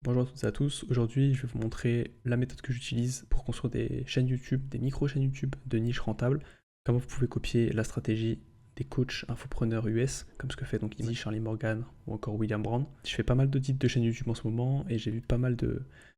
Bonjour à toutes et à tous, aujourd'hui je vais vous montrer la méthode que j'utilise pour construire des chaînes YouTube, des micro-chaînes YouTube de niche rentable, comment vous pouvez copier la stratégie des coachs infopreneurs US, comme ce que fait donc Easy, Charlie Morgan ou encore William Brown. Je fais pas mal d'audits de chaînes YouTube en ce moment et j'ai vu pas mal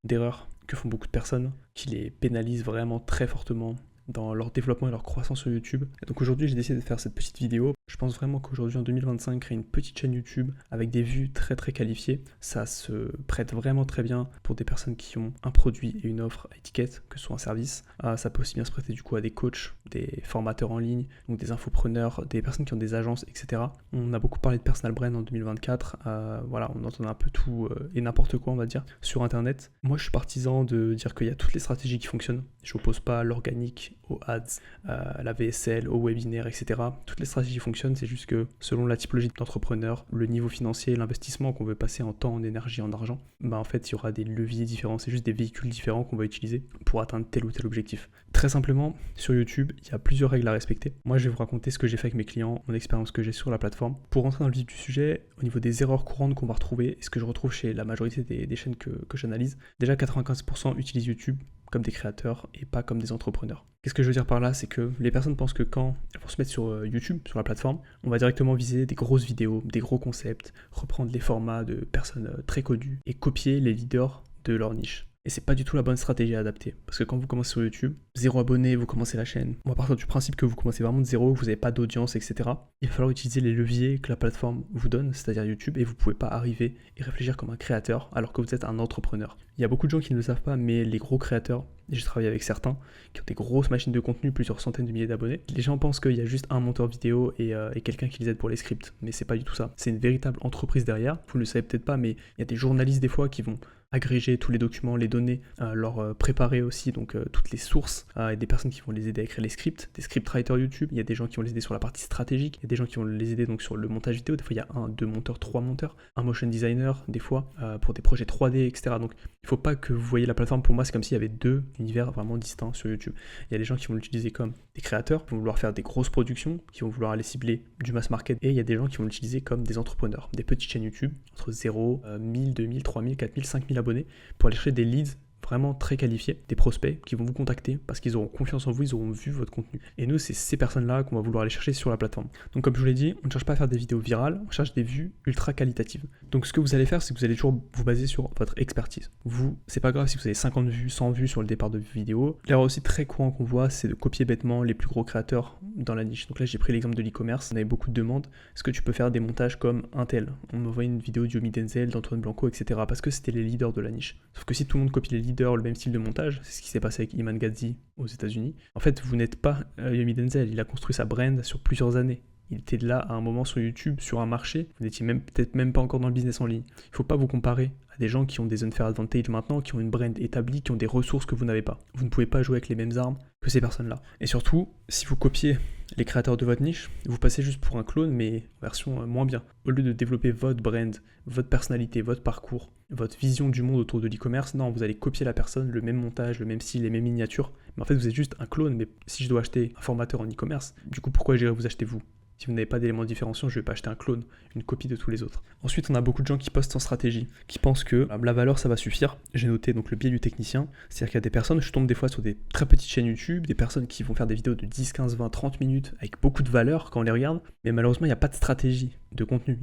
d'erreurs que font beaucoup de personnes qui les pénalisent vraiment très fortement dans leur développement et leur croissance sur YouTube. Et donc aujourd'hui j'ai décidé de faire cette petite vidéo. Je pense vraiment qu'aujourd'hui en 2025, créer une petite chaîne YouTube avec des vues très très qualifiées, ça se prête vraiment très bien pour des personnes qui ont un produit et une offre à étiquette, que ce soit un service. Ça peut aussi bien se prêter du coup à des coachs, des formateurs en ligne, donc des infopreneurs, des personnes qui ont des agences, etc. On a beaucoup parlé de personal brand en 2024. Voilà, on entend un peu tout et n'importe quoi, on va dire, sur Internet. Moi je suis partisan de dire qu'il y a toutes les stratégies qui fonctionnent. Je n'oppose pas l'organique aux ads, la VSL, au webinaire, etc. Toutes les stratégies fonctionnent, c'est juste que selon la typologie d'entrepreneur, le niveau financier, l'investissement qu'on veut passer en temps, en énergie, en argent, en fait il y aura des leviers différents, c'est juste des véhicules différents qu'on va utiliser pour atteindre tel ou tel objectif. Très simplement, sur YouTube, il y a plusieurs règles à respecter. Moi je vais vous raconter ce que j'ai fait avec mes clients, mon expérience que j'ai sur la plateforme. Pour rentrer dans le vif du sujet, au niveau des erreurs courantes qu'on va retrouver, et ce que je retrouve chez la majorité des chaînes que j'analyse, déjà 95% utilisent YouTube comme des créateurs et pas comme des entrepreneurs. Qu'est-ce que je veux dire par là? C'est que les personnes pensent que quand elles vont se mettre sur YouTube, sur la plateforme, on va directement viser des grosses vidéos, des gros concepts, reprendre les formats de personnes très connues et copier les leaders de leur niche. Et c'est pas du tout la bonne stratégie à adapter. Parce que quand vous commencez sur YouTube, 0 abonnés, vous commencez la chaîne. On va partir du principe que vous commencez vraiment de 0, que vous n'avez pas d'audience, etc. Il va falloir utiliser les leviers que la plateforme vous donne, c'est-à-dire YouTube, et vous ne pouvez pas arriver et réfléchir comme un créateur alors que vous êtes un entrepreneur. Il y a beaucoup de gens qui ne le savent pas, mais les gros créateurs, et j'ai travaillé avec certains, qui ont des grosses machines de contenu, plusieurs centaines de milliers d'abonnés. Les gens pensent qu'il y a juste un monteur vidéo et quelqu'un qui les aide pour les scripts, mais c'est pas du tout ça. C'est une véritable entreprise derrière. Vous ne le savez peut-être pas, mais il y a des journalistes des fois qui vont agréger tous les documents, les données, leur préparer aussi donc toutes les sources et des personnes qui vont les aider à écrire les scripts, des scriptwriters YouTube. Il y a des gens qui vont les aider sur la partie stratégique, il y a des gens qui vont les aider donc sur le montage vidéo. Des fois il y a 1, 2 monteurs, 3 monteurs, un motion designer des fois pour des projets 3D, etc. Donc il ne faut pas que vous voyez la plateforme, pour moi c'est comme s'il y avait deux univers vraiment distincts sur YouTube. Il y a des gens qui vont l'utiliser comme des créateurs, qui vont vouloir faire des grosses productions, qui vont vouloir aller cibler du mass market, et il y a des gens qui vont l'utiliser comme des entrepreneurs, des petites chaînes YouTube entre 0, 1000, 2000, 3000, 4000, 5000 abonnés pour aller chercher des leads vraiment très qualifiés, des prospects qui vont vous contacter parce qu'ils auront confiance en vous, ils auront vu votre contenu. Et nous, c'est ces personnes-là qu'on va vouloir aller chercher sur la plateforme. Donc comme je vous l'ai dit, on ne cherche pas à faire des vidéos virales, on cherche des vues ultra qualitatives. Donc ce que vous allez faire, c'est que vous allez toujours vous baser sur votre expertise. Vous, c'est pas grave si vous avez 50 vues, 100 vues sur le départ de vidéo. L'erreur aussi très courant qu'on voit, c'est de copier bêtement les plus gros créateurs dans la niche. Donc là, j'ai pris l'exemple de l'e-commerce, on avait beaucoup de demandes. Est-ce que tu peux faire des montages comme un tel? On m'envoie une vidéo d'Yomi Denzel, d'Antoine Blanco, etc. parce que c'était les leaders de la niche. Sauf que si tout le monde copie les leaders, le même style de montage, c'est ce qui s'est passé avec Iman Gadzhi aux États-Unis. En fait, vous n'êtes pas Yomi Denzel, il a construit sa brand sur plusieurs années. Il était là à un moment sur YouTube, sur un marché, vous n'étiez peut-être même pas encore dans le business en ligne. Il ne faut pas vous comparer à des gens qui ont des unfair advantage maintenant, qui ont une brand établie, qui ont des ressources que vous n'avez pas. Vous ne pouvez pas jouer avec les mêmes armes que ces personnes-là. Et surtout, si vous copiez les créateurs de votre niche, vous passez juste pour un clone, mais en version moins bien. Au lieu de développer votre brand, votre personnalité, votre parcours, votre vision du monde autour de l'e-commerce, non, vous allez copier la personne, le même montage, le même style, les mêmes miniatures. Mais en fait, vous êtes juste un clone. Mais si je dois acheter un formateur en e-commerce, du coup, pourquoi j'irais vous acheter vous? Si vous n'avez pas d'éléments de différenciation, je ne vais pas acheter un clone, une copie de tous les autres. Ensuite, on a beaucoup de gens qui postent en stratégie, qui pensent que la valeur, ça va suffire. J'ai noté donc le biais du technicien, c'est-à-dire qu'il y a des personnes, je tombe des fois sur des très petites chaînes YouTube, des personnes qui vont faire des vidéos de 10, 15, 20, 30 minutes avec beaucoup de valeur quand on les regarde, mais malheureusement, il n'y a pas de stratégie de contenu.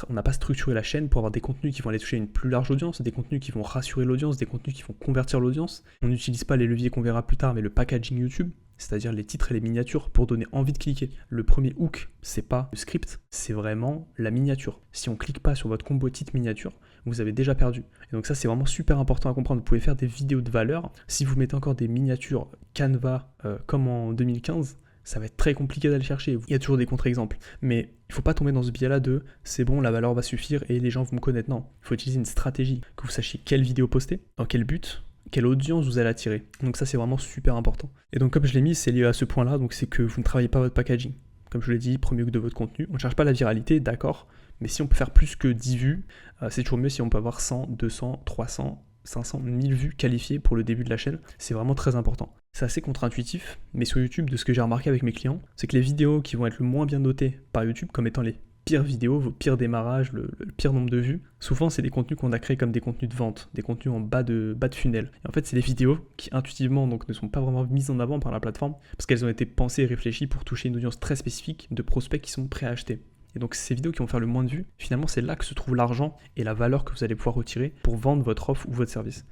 On n'a pas structuré la chaîne pour avoir des contenus qui vont aller toucher une plus large audience, des contenus qui vont rassurer l'audience, des contenus qui vont convertir l'audience. On n'utilise pas les leviers qu'on verra plus tard, mais le packaging YouTube, c'est-à-dire les titres et les miniatures pour donner envie de cliquer. Le premier hook, c'est pas le script, c'est vraiment la miniature. Si on clique pas sur votre combo titre miniature, vous avez déjà perdu. Et donc ça, c'est vraiment super important à comprendre. Vous pouvez faire des vidéos de valeur. Si vous mettez encore des miniatures Canva comme en 2015, ça va être très compliqué d'aller chercher. Il y a toujours des contre-exemples. Mais il ne faut pas tomber dans ce biais-là de c'est bon, la valeur va suffire et les gens vont me connaître. Non, il faut utiliser une stratégie, que vous sachiez quelle vidéo poster, dans quel but, quelle audience vous allez attirer. Donc ça, c'est vraiment super important. Et donc comme je l'ai mis, c'est lié à ce point-là, donc c'est que vous ne travaillez pas votre packaging. Comme je l'ai dit, premier hook de votre contenu. On ne cherche pas la viralité, d'accord, mais si on peut faire plus que 10 vues, c'est toujours mieux si on peut avoir 100, 200, 300, 500, 1000 vues qualifiées pour le début de la chaîne. C'est vraiment très important. C'est assez contre-intuitif, mais sur YouTube, de ce que j'ai remarqué avec mes clients, c'est que les vidéos qui vont être le moins bien notées par YouTube comme étant les pires vidéos, vos pires démarrages, le pire nombre de vues, souvent c'est des contenus qu'on a créés comme des contenus de vente, des contenus en bas de funnel. Et en fait, c'est des vidéos qui intuitivement donc, ne sont pas vraiment mises en avant par la plateforme parce qu'elles ont été pensées et réfléchies pour toucher une audience très spécifique de prospects qui sont prêts à acheter. Et donc ces vidéos qui vont faire le moins de vues, finalement c'est là que se trouve l'argent et la valeur que vous allez pouvoir retirer pour vendre votre offre ou votre service.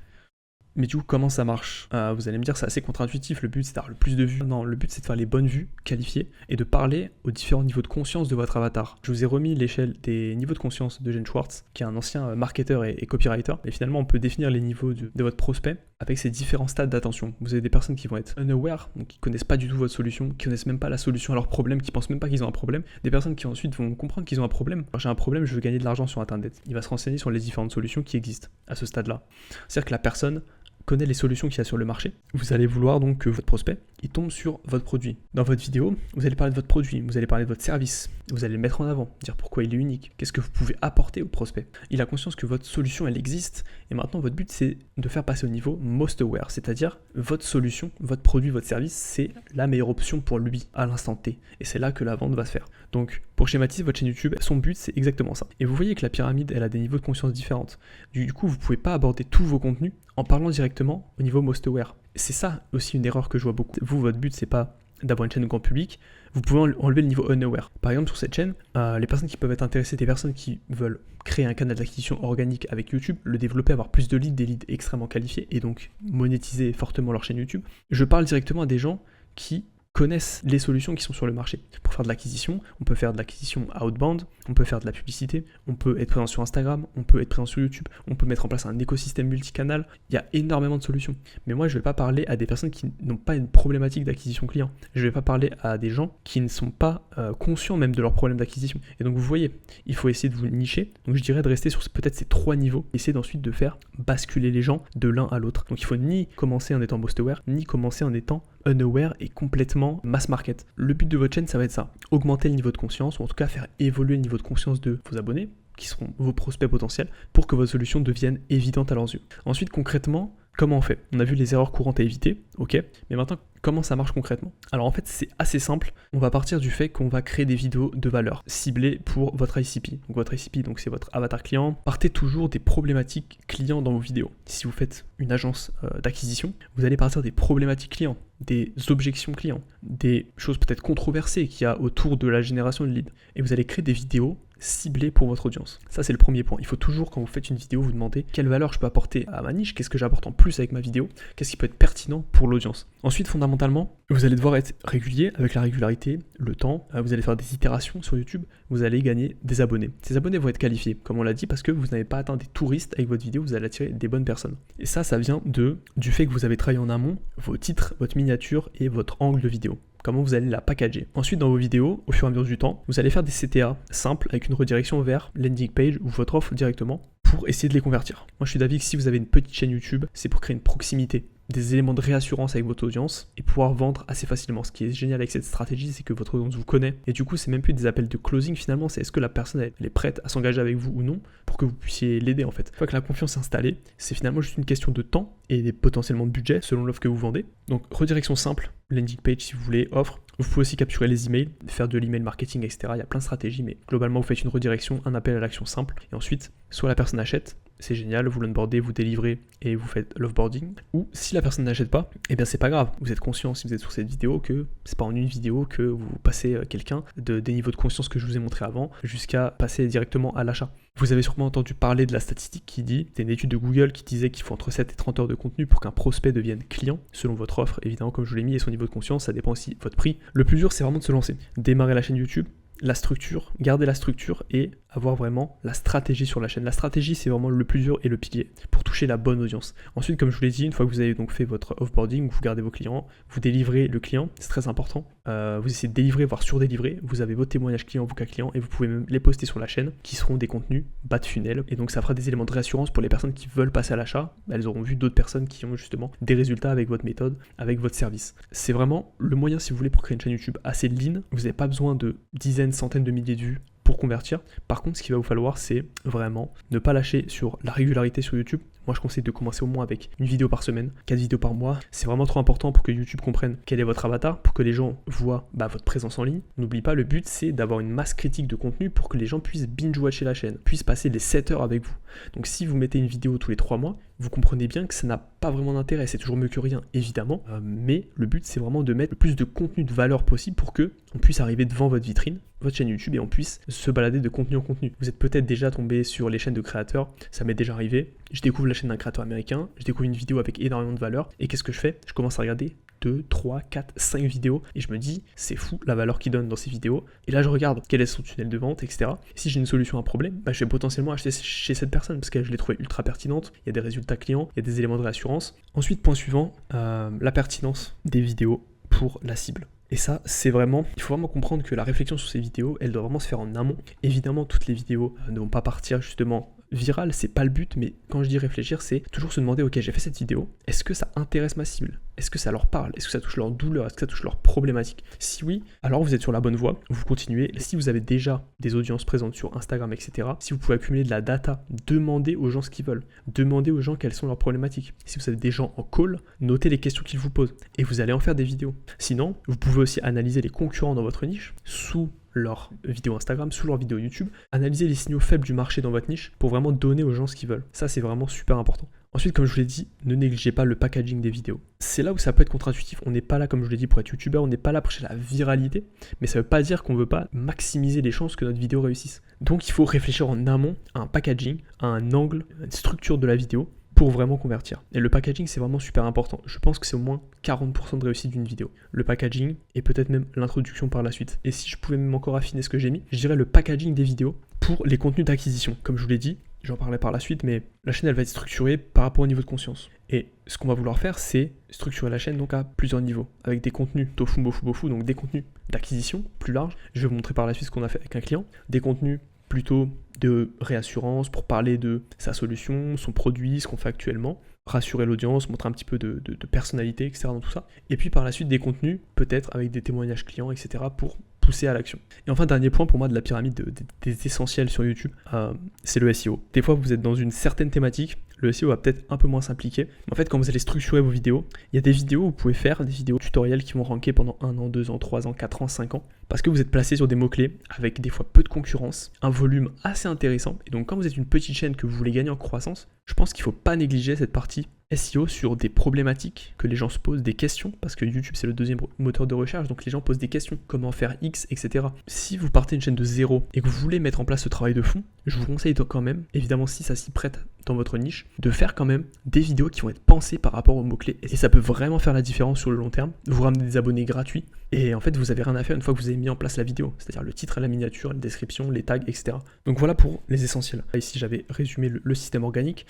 Mais du coup, comment ça marche? Vous allez me dire, c'est assez contre-intuitif, le but c'est d'avoir le plus de vues. Non, le but c'est de faire les bonnes vues, qualifiées, et de parler aux différents niveaux de conscience de votre avatar. Je vous ai remis l'échelle des niveaux de conscience de Eugene Schwartz, qui est un ancien marketeur et copywriter. Et finalement, on peut définir les niveaux de votre prospect avec ces différents stades d'attention. Vous avez des personnes qui vont être unaware, donc qui connaissent pas du tout votre solution, qui connaissent même pas la solution à leur problème, qui pensent même pas qu'ils ont un problème. Des personnes qui ensuite vont comprendre qu'ils ont un problème. Alors, j'ai un problème, je veux gagner de l'argent sur Internet. Il va se renseigner sur les différentes solutions qui existent à ce stade-là. C'est-à-dire que la personne connaît les solutions qu'il y a sur le marché. Vous allez vouloir donc que votre prospect il tombe sur votre produit. Dans votre vidéo, vous allez parler de votre produit, vous allez parler de votre service, vous allez le mettre en avant, dire pourquoi il est unique, qu'est-ce que vous pouvez apporter au prospect. Il a conscience que votre solution elle existe et maintenant votre but c'est de faire passer au niveau most aware, c'est-à-dire votre solution, votre produit, votre service, c'est la meilleure option pour lui à l'instant T. Et c'est là que la vente va se faire. Donc pour schématiser votre chaîne YouTube, son but c'est exactement ça. Et vous voyez que la pyramide elle a des niveaux de conscience différentes. Du coup vous ne pouvez pas aborder tous vos contenus en parlant directement au niveau most aware. C'est ça aussi une erreur que je vois beaucoup. Vous, votre but, c'est pas d'avoir une chaîne au grand public. Vous pouvez enlever le niveau unaware. Par exemple, sur cette chaîne, les personnes qui peuvent être intéressées, des personnes qui veulent créer un canal d'acquisition organique avec YouTube, le développer, avoir plus de leads, des leads extrêmement qualifiés et donc monétiser fortement leur chaîne YouTube. Je parle directement à des gens qui connaissent les solutions qui sont sur le marché. Pour faire de l'acquisition, on peut faire de l'acquisition outbound, on peut faire de la publicité, on peut être présent sur Instagram, on peut être présent sur YouTube, on peut mettre en place un écosystème multicanal. Il y a énormément de solutions. Mais moi, je ne vais pas parler à des personnes qui n'ont pas une problématique d'acquisition client. Je ne vais pas parler à des gens qui ne sont pas conscients même de leurs problèmes d'acquisition. Et donc, vous voyez, il faut essayer de vous nicher. Donc, je dirais de rester sur peut-être ces 3 niveaux. Essayer ensuite de faire basculer les gens de l'un à l'autre. Donc, il ne faut ni commencer en étant most aware, ni commencer en étant unaware et complètement mass market. Le but de votre chaîne, ça va être ça. Augmenter le niveau de conscience, ou en tout cas faire évoluer le niveau de conscience de vos abonnés, qui seront vos prospects potentiels, pour que votre solution devienne évidente à leurs yeux. Ensuite, concrètement, comment on fait? On a vu les erreurs courantes à éviter, ok, mais maintenant, comment ça marche concrètement? Alors en fait, c'est assez simple. On va partir du fait qu'on va créer des vidéos de valeur ciblées pour votre ICP. Donc votre ICP, donc c'est votre avatar client. Partez toujours des problématiques clients dans vos vidéos. Si vous faites une agence d'acquisition, vous allez partir des problématiques clients, des objections clients, des choses peut-être controversées qu'il y a autour de la génération de leads. Et vous allez créer des vidéos ciblées pour votre audience. Ça, c'est le premier point. Il faut toujours, quand vous faites une vidéo, vous demander quelle valeur je peux apporter à ma niche, qu'est-ce que j'apporte en plus avec ma vidéo, qu'est-ce qui peut être pertinent pour l'audience. Ensuite, fondamentalement, vous allez devoir être régulier avec la régularité, le temps. Vous allez faire des itérations sur YouTube, vous allez gagner des abonnés. Ces abonnés vont être qualifiés, comme on l'a dit, parce que vous n'avez pas atteint des touristes avec votre vidéo, vous allez attirer des bonnes personnes. Et ça vient du fait que vous avez travaillé en amont vos titres, votre miniature et votre angle de vidéo. Comment vous allez la packager. Ensuite, dans vos vidéos, au fur et à mesure du temps, vous allez faire des CTA simples avec une redirection vers landing page ou votre offre directement pour essayer de les convertir. Moi, je suis d'avis que si vous avez une petite chaîne YouTube, c'est pour créer une proximité, des éléments de réassurance avec votre audience et pouvoir vendre assez facilement. Ce qui est génial avec cette stratégie, c'est que votre audience vous connaît et du coup, c'est même plus des appels de closing finalement, c'est est-ce que la personne elle est prête à s'engager avec vous ou non pour que vous puissiez l'aider en fait. Une fois que la confiance est installée, c'est finalement juste une question de temps et potentiellement de budget selon l'offre que vous vendez. Donc, redirection simple, landing page si vous voulez, offre. Vous pouvez aussi capturer les emails, faire de l'email marketing, etc. Il y a plein de stratégies, mais globalement, vous faites une redirection, un appel à l'action simple, et ensuite, soit la personne achète, c'est génial, vous l'onboardez, vous délivrez et vous faites l'offboarding, ou si la personne n'achète pas, eh bien c'est pas grave, vous êtes conscient si vous êtes sur cette vidéo que c'est pas en une vidéo que vous passez quelqu'un des niveaux de conscience que je vous ai montré avant jusqu'à passer directement à l'achat. Vous avez sûrement entendu parler de la statistique qui dit, c'est une étude de Google qui disait qu'il faut entre 7 et 30 heures de contenu pour qu'un prospect devienne client, selon votre offre, évidemment comme je vous l'ai mis, et son niveau de conscience, ça dépend aussi de votre prix. Le plus dur, c'est vraiment de se lancer. Démarrer la chaîne YouTube, la structure, garder la structure et avoir vraiment la stratégie sur la chaîne. La stratégie, c'est vraiment le plus dur et le pilier pour toucher la bonne audience. Ensuite, comme je vous l'ai dit, une fois que vous avez donc fait votre offboarding, vous gardez vos clients, vous délivrez le client, c'est très important. Vous essayez de délivrer, voire surdélivrer. Vous avez vos témoignages clients, vos cas clients et vous pouvez même les poster sur la chaîne qui seront des contenus bas de funnel. Et donc, ça fera des éléments de réassurance pour les personnes qui veulent passer à l'achat. Elles auront vu d'autres personnes qui ont justement des résultats avec votre méthode, avec votre service. C'est vraiment le moyen, si vous voulez, pour créer une chaîne YouTube assez lean. Vous n'avez pas besoin de dizaines, centaines de milliers de vues pour convertir. Par contre, ce qu'il va vous falloir, c'est vraiment ne pas lâcher sur la régularité sur YouTube. Moi je conseille de commencer au moins avec une vidéo par semaine, 4 vidéos par mois. C'est vraiment trop important pour que YouTube comprenne quel est votre avatar, pour que les gens voient votre présence en ligne. N'oublie pas, le but c'est d'avoir une masse critique de contenu pour que les gens puissent binge-watcher la chaîne, puissent passer les 7 heures avec vous. Donc si vous mettez une vidéo tous les 3 mois, vous comprenez bien que ça n'a pas vraiment d'intérêt, c'est toujours mieux que rien évidemment, mais le but c'est vraiment de mettre le plus de contenu de valeur possible pour que on puisse arriver devant votre vitrine, votre chaîne YouTube, et on puisse se balader de contenu en contenu. Vous êtes peut-être déjà tombé sur les chaînes de créateurs, ça m'est déjà arrivé, je découvre la chaîne d'un créateur américain, je découvre une vidéo avec énormément de valeur, et qu'est-ce que je fais? Je commence à regarder 2, 3, 4, 5 vidéos, et je me dis, c'est fou la valeur qu'il donne dans ces vidéos, et là je regarde quel est son tunnel de vente, etc. Et si j'ai une solution à un problème, je vais potentiellement acheter chez cette personne, parce que je l'ai trouvée ultra pertinente, il y a des résultats clients, il y a des éléments de réassurance. Ensuite, point suivant, la pertinence des vidéos pour la cible. Et ça, c'est vraiment, il faut vraiment comprendre que la réflexion sur ces vidéos, elle doit vraiment se faire en amont. Évidemment, toutes les vidéos ne vont pas partir justement virales, c'est pas le but, mais quand je dis réfléchir, c'est toujours se demander, ok, j'ai fait cette vidéo, est-ce que ça intéresse ma cible? Est-ce que ça leur parle? Est-ce que ça touche leur douleur? Est-ce que ça touche leurs problématiques? Si oui, alors vous êtes sur la bonne voie, vous continuez. Et si vous avez déjà des audiences présentes sur Instagram, etc., si vous pouvez accumuler de la data, demandez aux gens ce qu'ils veulent. Demandez aux gens quelles sont leurs problématiques. Si vous avez des gens en call, notez les questions qu'ils vous posent et vous allez en faire des vidéos. Sinon, vous pouvez aussi analyser les concurrents dans votre niche sous leurs vidéos Instagram, sous leurs vidéos YouTube, analyser les signaux faibles du marché dans votre niche pour vraiment donner aux gens ce qu'ils veulent. Ça, c'est vraiment super important. Ensuite, comme je vous l'ai dit, ne négligez pas le packaging des vidéos. C'est là où ça peut être contre-intuitif. On n'est pas là, comme je vous l'ai dit, pour être youtubeur, on n'est pas là pour chercher la viralité, mais ça ne veut pas dire qu'on ne veut pas maximiser les chances que notre vidéo réussisse. Donc il faut réfléchir en amont à un packaging, à un angle, à une structure de la vidéo pour vraiment convertir. Et le packaging, c'est vraiment super important. Je pense que c'est au moins 40% de réussite d'une vidéo. Le packaging et peut-être même l'introduction par la suite. Et si je pouvais même encore affiner ce que j'ai mis, je dirais le packaging des vidéos pour les contenus d'acquisition. Comme je vous l'ai dit, j'en parlerai par la suite, mais la chaîne, elle va être structurée par rapport au niveau de conscience. Et ce qu'on va vouloir faire, c'est structurer la chaîne donc à plusieurs niveaux, avec des contenus tofu, bofu, donc des contenus d'acquisition plus larges. Je vais vous montrer par la suite ce qu'on a fait avec un client. Des contenus plutôt de réassurance pour parler de sa solution, son produit, ce qu'on fait actuellement, rassurer l'audience, montrer un petit peu de personnalité, etc. dans tout ça. Et puis par la suite des contenus, peut-être avec des témoignages clients, etc. pour pousser à l'action. Et enfin, dernier point pour moi de la pyramide des essentiels sur YouTube, c'est le SEO. Des fois, vous êtes dans une certaine thématique, le SEO va peut-être un peu moins s'impliquer. En fait, quand vous allez structurer vos vidéos, il y a des vidéos où vous pouvez faire des vidéos tutoriels qui vont ranker pendant 1 an, 2 ans, 3 ans, 4 ans, 5 ans, parce que vous êtes placé sur des mots-clés avec des fois peu de concurrence, un volume assez intéressant. Et donc, quand vous êtes une petite chaîne que vous voulez gagner en croissance, je pense qu'il ne faut pas négliger cette partie SEO sur des problématiques que les gens se posent, des questions, parce que YouTube c'est le deuxième moteur de recherche, donc les gens posent des questions, comment faire X, etc. Si vous partez une chaîne de zéro et que vous voulez mettre en place ce travail de fond, je vous conseille quand même, évidemment si ça s'y prête dans votre niche, de faire quand même des vidéos qui vont être pensées par rapport aux mots-clés. Et ça peut vraiment faire la différence sur le long terme. Vous ramenez des abonnés gratuits et en fait vous avez rien à faire une fois que vous avez mis en place la vidéo, c'est-à-dire le titre, la miniature, la description, les tags, etc. Donc voilà pour les essentiels. Ici j'avais résumé le système organique,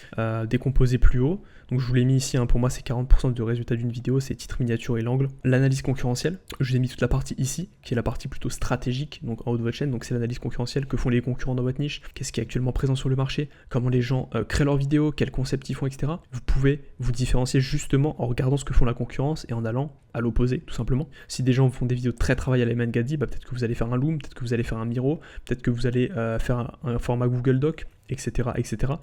décomposé plus haut. Donc je vous l'ai mis ici, pour moi c'est 40% de résultat d'une vidéo, c'est titre, miniature et l'angle. L'analyse concurrentielle, je vous ai mis toute la partie ici, qui est la partie plutôt stratégique, donc en haut de votre chaîne, donc c'est l'analyse concurrentielle, que font les concurrents dans votre niche, qu'est-ce qui est actuellement présent sur le marché, comment les gens créent leurs vidéos, quels concepts ils font, etc. Vous pouvez vous différencier justement en regardant ce que font la concurrence et en allant à l'opposé, tout simplement. Si des gens font des vidéos très travaillées à la Emmanuel Gadi, peut-être que vous allez faire un Loom, peut-être que vous allez faire un Miro, peut-être que vous allez faire un format Google Doc, etc. etc.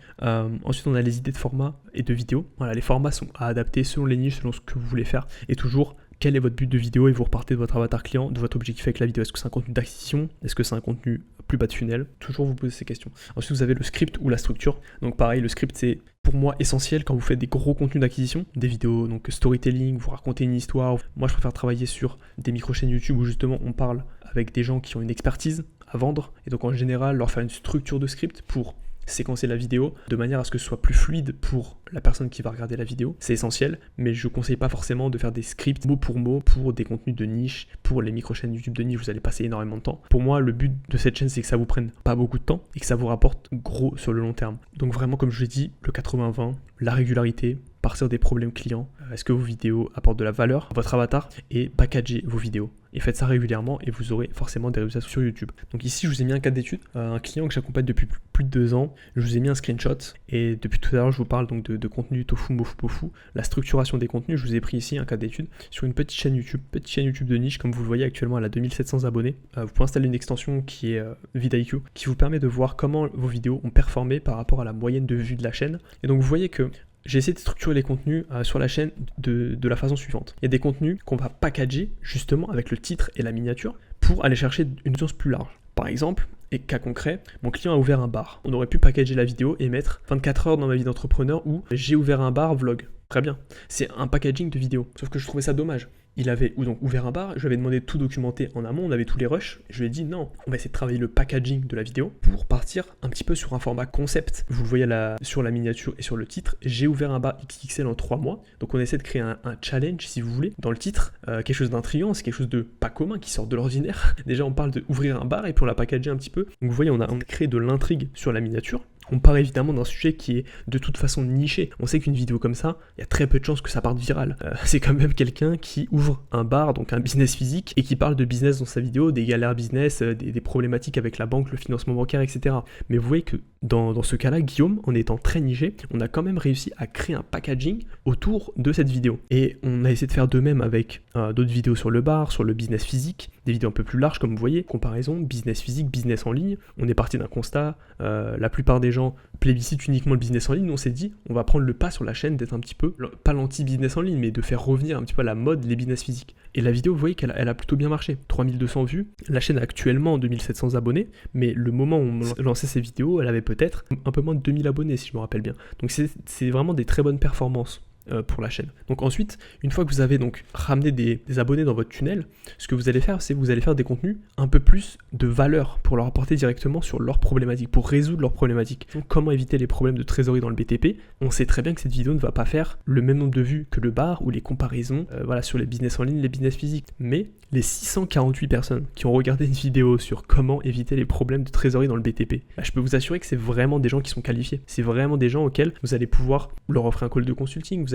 Ensuite, on a les idées de format et de vidéo. Voilà, les formats sont à adapter selon les niches, selon ce que vous voulez faire. Et toujours, quel est votre but de vidéo et vous repartez de votre avatar client, de votre objectif avec la vidéo. Est-ce que c'est un contenu d'acquisition? Est-ce que c'est un contenu plus bas de funnel? Toujours vous posez ces questions. Ensuite, vous avez le script ou la structure. Donc pareil, le script, c'est pour moi essentiel quand vous faites des gros contenus d'acquisition, des vidéos, donc storytelling, vous racontez une histoire. Moi, je préfère travailler sur des micro-chaînes YouTube où justement on parle avec des gens qui ont une expertise à vendre. Et donc en général, leur faire une structure de script pour séquencer la vidéo de manière à ce que ce soit plus fluide pour la personne qui va regarder la vidéo. C'est essentiel, mais je ne conseille pas forcément de faire des scripts mot pour des contenus de niche, pour les micro-chaînes YouTube de niche, vous allez passer énormément de temps. Pour moi, le but de cette chaîne, c'est que ça vous prenne pas beaucoup de temps et que ça vous rapporte gros sur le long terme. Donc vraiment, comme je l'ai dit, le 80-20, la régularité, partir des problèmes clients, est-ce que vos vidéos apportent de la valeur à votre avatar, et packagez vos vidéos. Et faites ça régulièrement et vous aurez forcément des résultats sur YouTube. Donc ici, je vous ai mis un cas d'étude, un client que j'accompagne depuis plus de 2 ans. Je vous ai mis un screenshot et depuis tout à l'heure, je vous parle donc de contenu tofu, mofu, pofu. La structuration des contenus, je vous ai pris ici un cas d'étude sur une petite chaîne YouTube de niche. Comme vous le voyez actuellement, elle a 2700 abonnés. Vous pouvez installer une extension qui est vidIQ, qui vous permet de voir comment vos vidéos ont performé par rapport à la moyenne de vues de la chaîne. Et donc vous voyez que j'ai essayé de structurer les contenus sur la chaîne de la façon suivante. Il y a des contenus qu'on va packager justement avec le titre et la miniature pour aller chercher une audience plus large. Par exemple, et cas concret, mon client a ouvert un bar. On aurait pu packager la vidéo et mettre 24 heures dans ma vie d'entrepreneur ou j'ai ouvert un bar vlog. Très bien. C'est un packaging de vidéo. Sauf que je trouvais ça dommage. Il avait donc ouvert un bar, je lui avais demandé de tout documenter en amont, on avait tous les rushs, je lui ai dit non, on va essayer de travailler le packaging de la vidéo pour partir un petit peu sur un format concept. Vous le voyez sur la miniature et sur le titre, j'ai ouvert un bar XXL en 3 mois, donc on essaie de créer un challenge si vous voulez. Dans le titre, quelque chose d'intriguant, c'est quelque chose de pas commun qui sort de l'ordinaire. Déjà on parle d'ouvrir un bar et puis on l'a packagé un petit peu. Donc vous voyez, on a créé de l'intrigue sur la miniature. On part évidemment d'un sujet qui est de toute façon niché. On sait qu'une vidéo comme ça, il y a très peu de chances que ça parte viral. C'est quand même quelqu'un qui ouvre un bar, donc un business physique, et qui parle de business dans sa vidéo, des galères business, des problématiques avec la banque, le financement bancaire, etc. Mais vous voyez que dans ce cas-là, Guillaume, en étant très niché, on a quand même réussi à créer un packaging autour de cette vidéo. Et on a essayé de faire de même avec d'autres vidéos sur le bar, sur le business physique, des vidéos un peu plus larges comme vous voyez, comparaison, business physique, business en ligne. On est parti d'un constat, la plupart des gens plébiscitent uniquement le business en ligne. On s'est dit, on va prendre le pas sur la chaîne d'être un petit peu, pas l'anti-business en ligne, mais de faire revenir un petit peu à la mode les business physiques. Et la vidéo, vous voyez qu'elle a plutôt bien marché. 3200 vues. La chaîne a actuellement 2700 abonnés, mais le moment où on lançait ces vidéos, elle avait peut-être un peu moins de 2000 abonnés, si je me rappelle bien. Donc c'est vraiment des très bonnes performances pour la chaîne. Donc ensuite, une fois que vous avez donc ramené des abonnés dans votre tunnel, ce que vous allez faire, c'est que vous allez faire des contenus un peu plus de valeur pour leur apporter directement sur leurs problématiques, pour résoudre leurs problématiques. Donc comment éviter les problèmes de trésorerie dans le BTP. On sait très bien que cette vidéo ne va pas faire le même nombre de vues que le bar ou les comparaisons sur les business en ligne, les business physiques. Mais les 648 personnes qui ont regardé une vidéo sur comment éviter les problèmes de trésorerie dans le BTP, je peux vous assurer que c'est vraiment des gens qui sont qualifiés. C'est vraiment des gens auxquels vous allez pouvoir leur offrir un call de consulting,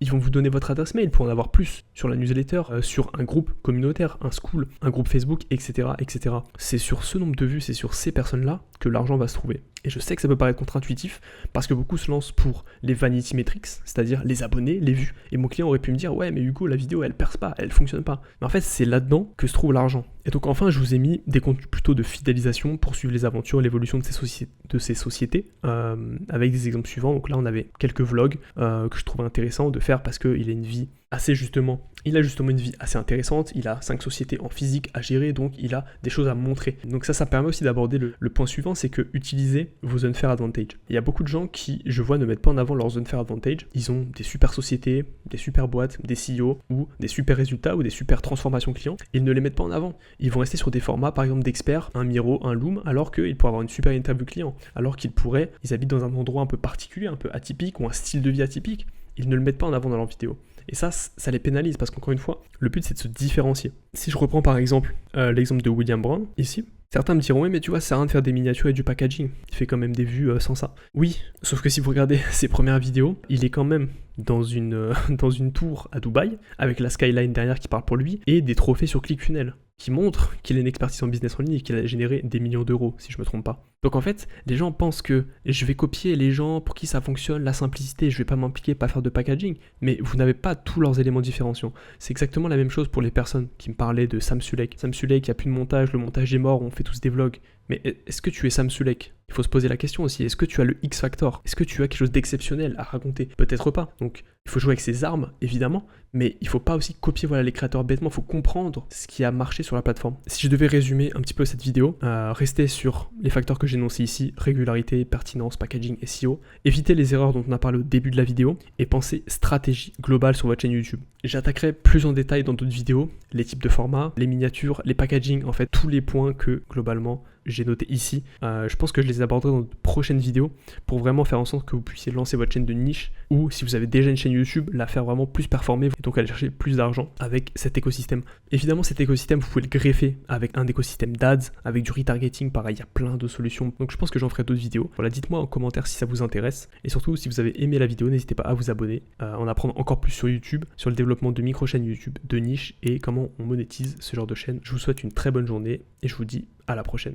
ils vont vous donner votre adresse mail pour en avoir plus sur la newsletter, sur un groupe communautaire, un school, un groupe Facebook, etc., etc. C'est sur ce nombre de vues, c'est sur ces personnes-là que l'argent va se trouver. Et je sais que ça peut paraître contre-intuitif parce que beaucoup se lancent pour les vanity metrics, c'est-à-dire les abonnés, les vues. Et mon client aurait pu me dire, ouais, mais Hugo, la vidéo, elle perce pas, elle fonctionne pas. Mais en fait, c'est là-dedans que se trouve l'argent. Et donc enfin, je vous ai mis des contenus plutôt de fidélisation pour suivre les aventures, l'évolution de ces sociétés, avec des exemples suivants. Donc là, on avait quelques vlogs que je trouvais intéressant de faire parce qu'il a une vie il a justement une vie assez intéressante, il a 5 sociétés en physique à gérer, donc il a des choses à montrer. Donc ça permet aussi d'aborder le point suivant, c'est que utilisez vos unfair advantage. Il y a beaucoup de gens qui, je vois, ne mettent pas en avant leurs unfair advantage. Ils ont des super sociétés, des super boîtes, des CEO ou des super résultats ou des super transformations clients. Ils ne les mettent pas en avant. Ils vont rester sur des formats, par exemple d'experts, un Miro, un Loom, alors qu'ils pourraient avoir une super interview client, alors ils habitent dans un endroit un peu particulier, un peu atypique ou un style de vie atypique. Ils ne le mettent pas en avant dans leur vidéo. Et ça les pénalise parce qu'encore une fois, le but c'est de se différencier. Si je reprends par exemple l'exemple de William Brown, ici, certains me diront, oui mais tu vois, ça sert à rien de faire des miniatures et du packaging. Il fait quand même des vues sans ça. Oui, sauf que si vous regardez ses premières vidéos, il est quand même dans une tour à Dubaï, avec la skyline derrière qui parle pour lui, et des trophées sur ClickFunnels, qui montrent qu'il a une expertise en business en ligne et qu'il a généré des millions d'euros, si je me trompe pas. Donc en fait, les gens pensent que je vais copier les gens pour qui ça fonctionne, la simplicité, je vais pas m'impliquer, pas faire de packaging, mais vous n'avez pas tous leurs éléments différenciants. C'est exactement la même chose pour les personnes qui me parlaient de Sam Sulek. Sam Sulek, il n'y a plus de montage, le montage est mort, on fait tous des vlogs. Mais est-ce que tu es Sam Sulek ? Il faut se poser la question aussi, est-ce que tu as le X-Factor ? Est-ce que tu as quelque chose d'exceptionnel à raconter ? Peut-être pas. Donc il faut jouer avec ses armes, évidemment, mais il faut pas aussi copier les créateurs bêtement, il faut comprendre ce qui a marché sur la plateforme. Si je devais résumer un petit peu cette vidéo, restez sur les facteurs que j'ai énoncés ici, régularité, pertinence, packaging, SEO, évitez les erreurs dont on a parlé au début de la vidéo et pensez stratégie globale sur votre chaîne YouTube. J'attaquerai plus en détail dans d'autres vidéos, les types de formats, les miniatures, les packaging, en fait, tous les points que, globalement, j'ai notés ici. Je pense que je les aborderai dans de prochaines vidéos pour vraiment faire en sorte que vous puissiez lancer votre chaîne de niche ou si vous avez déjà une chaîne YouTube, la faire vraiment plus performer et donc aller chercher plus d'argent avec cet écosystème. Évidemment, cet écosystème, vous pouvez le greffer avec un écosystème d'ads, avec du retargeting, pareil, il y a plein de solutions. Donc je pense que j'en ferai d'autres vidéos. Voilà, dites-moi en commentaire si ça vous intéresse et surtout si vous avez aimé la vidéo, n'hésitez pas à vous abonner, en apprendre encore plus sur YouTube, sur le développement de micro-chaînes YouTube, de niche et comment on monétise ce genre de chaîne. Je vous souhaite une très bonne journée et je vous dis à la prochaine.